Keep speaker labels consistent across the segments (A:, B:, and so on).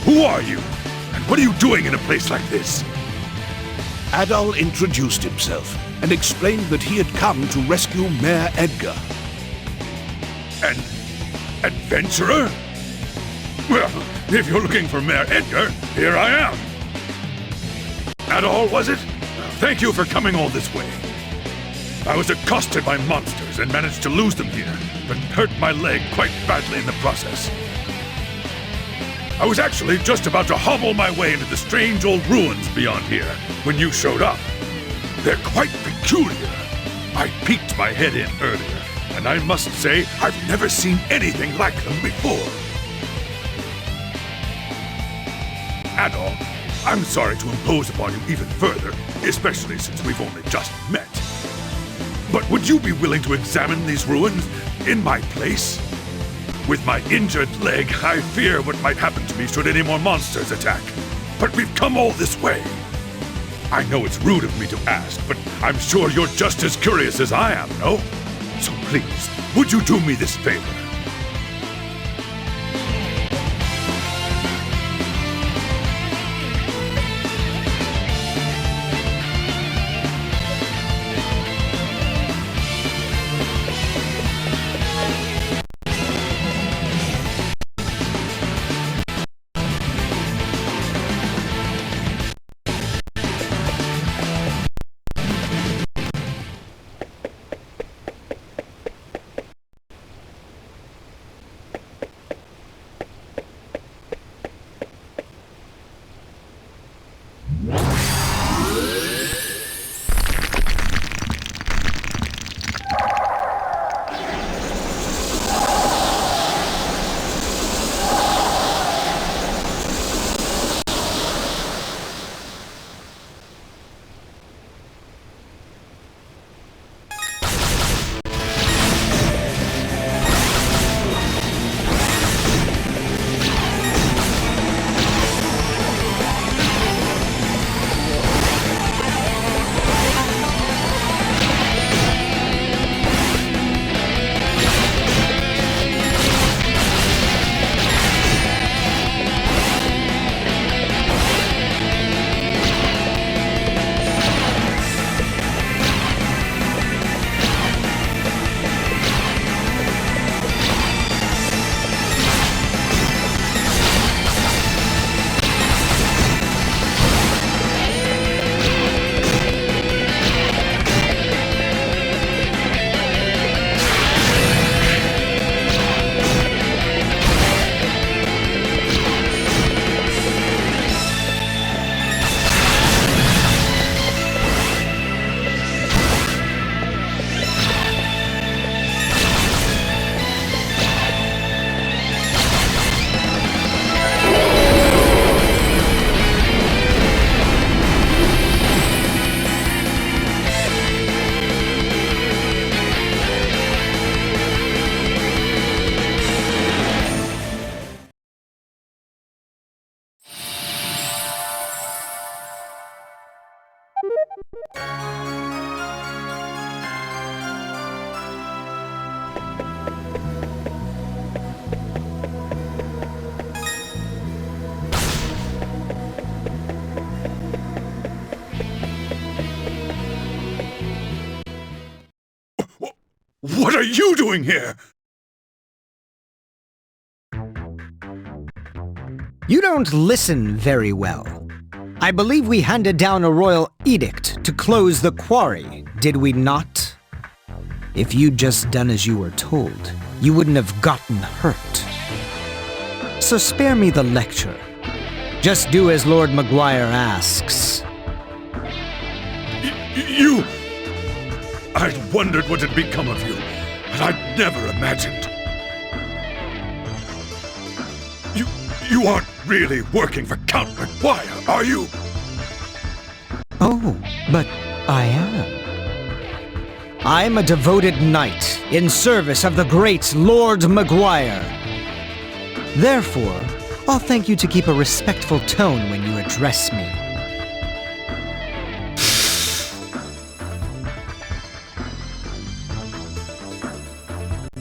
A: Who are you? And what are you doing in a place like this?
B: Adal introduced himself and explained that he had come to rescue Mayor Edgar.
A: An adventurer? Well, if you're looking for Mayor Edgar, here I am. Adal, was it? Thank you for coming all this way. I was accosted by monsters and managed to lose them here, but hurt my leg quite badly in the process. I was actually just about to hobble my way into the strange old ruins beyond here when you showed up. They're quite peculiar. I peeked my head in earlier, and I must say I've never seen anything like them before. Adal, I'm sorry to impose upon you even further, especially since we've only just met. But would you be willing to examine these ruins in my place? With my injured leg, I fear what might happen to me should any more monsters attack. But we've come all this way. I know it's rude of me to ask, but I'm sure you're just as curious as I am, no? So please, would you do me this favor? What are you doing here?
C: You don't listen very well. I believe we handed down a royal edict to close the quarry, did we not? If you'd just done as you were told, you wouldn't have gotten hurt. So spare me the lecture. Just do as Lord Maguire asks.
A: You... I'd wondered what had become of you, but I'd never imagined. You aren't really working for Count Maguire, are you?
C: Oh, but I am. I'm a devoted knight in service of the great Lord Maguire. Therefore, I'll thank you to keep a respectful tone when you address me.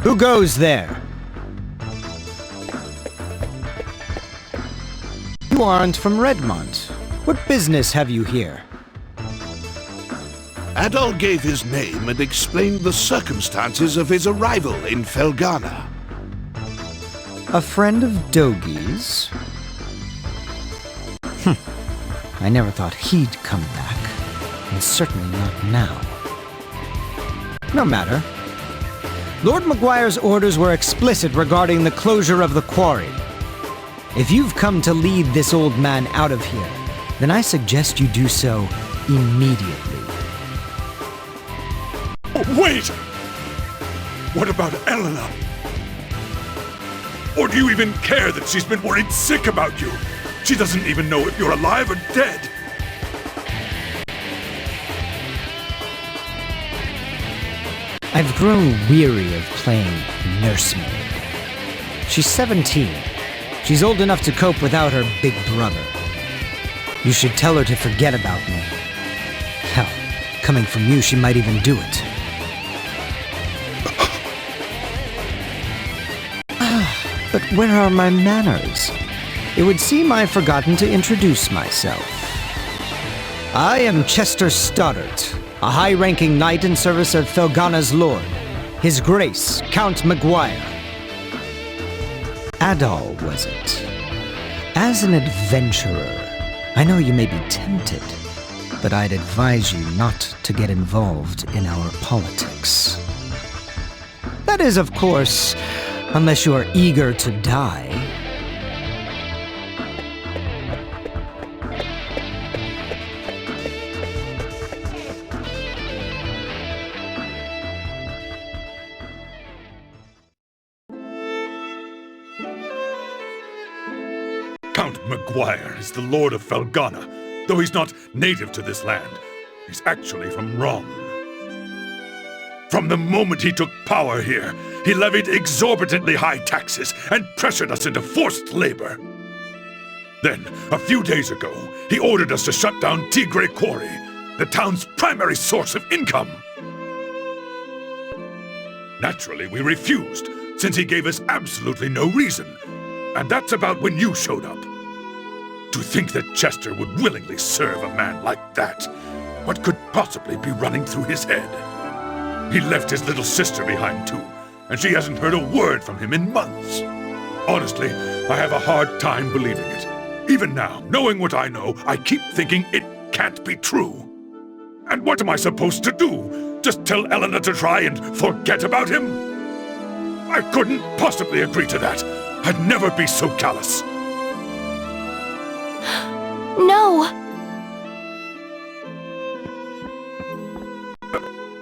C: Who goes there? You aren't from Redmont. What business have you here?
B: Adol gave his name and explained the circumstances of his arrival in Felghana.
C: A friend of Dogi's? I never thought he'd come back, and certainly not now. No matter. Lord Maguire's orders were explicit regarding the closure of the quarry. If you've come to lead this old man out of here, then I suggest you do so immediately.
A: Oh, wait! What about Elena? Or do you even care that she's been worried sick about you? She doesn't even know if you're alive or dead.
C: I've grown weary of playing nursemaid. She's 17. She's old enough to cope without her big brother. You should tell her to forget about me. Hell, coming from you, she might even do it. But where are my manners? It would seem I've forgotten to introduce myself. I am Chester Stoddart, a high-ranking knight in service of Felghana's lord, His Grace, Count Maguire. Adal, was it? As an adventurer, I know you may be tempted, but I'd advise you not to get involved in our politics. That is, of course, unless you are eager to die.
A: Count Maguire is the Lord of Felghana, though he's not native to this land. He's actually from Rom. From the moment he took power here, he levied exorbitantly high taxes and pressured us into forced labor. Then, a few days ago, he ordered us to shut down Tigray Quarry, the town's primary source of income. Naturally, we refused, since he gave us absolutely no reason. And that's about when you showed up. To think that Chester would willingly serve a man like that. What could possibly be running through his head? He left his little sister behind too, and she hasn't heard a word from him in months. Honestly, I have a hard time believing it. Even now, knowing what I know, I keep thinking it can't be true. And what am I supposed to do? Just tell Elena to try and forget about him? I couldn't possibly agree to that. I'd never be so callous.
D: No!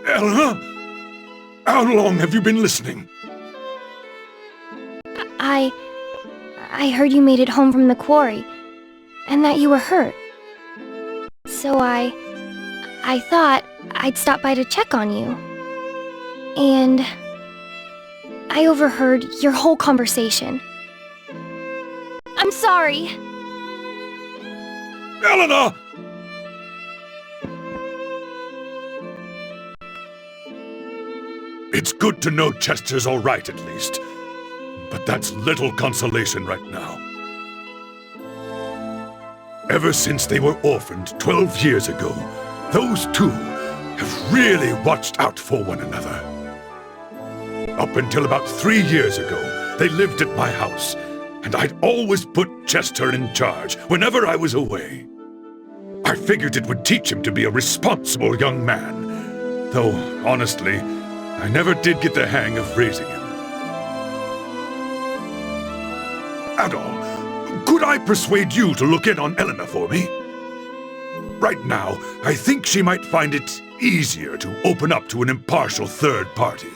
A: Elena? How long have you been listening?
D: I heard you made it home from the quarry, and that you were hurt. So I thought I'd stop by to check on you. And I overheard your whole conversation. I'm sorry.
A: Elena! It's good to know Chester's all right, at least. But that's little consolation right now. Ever since they were orphaned 12 years ago, those two have really watched out for one another. Up until about 3 years ago, they lived at my house, and I'd always put Chester in charge whenever I was away. I figured it would teach him to be a responsible young man, though, honestly, I never did get the hang of raising him. Adal, could I persuade you to look in on Elena for me? Right now, I think she might find it easier to open up to an impartial third party.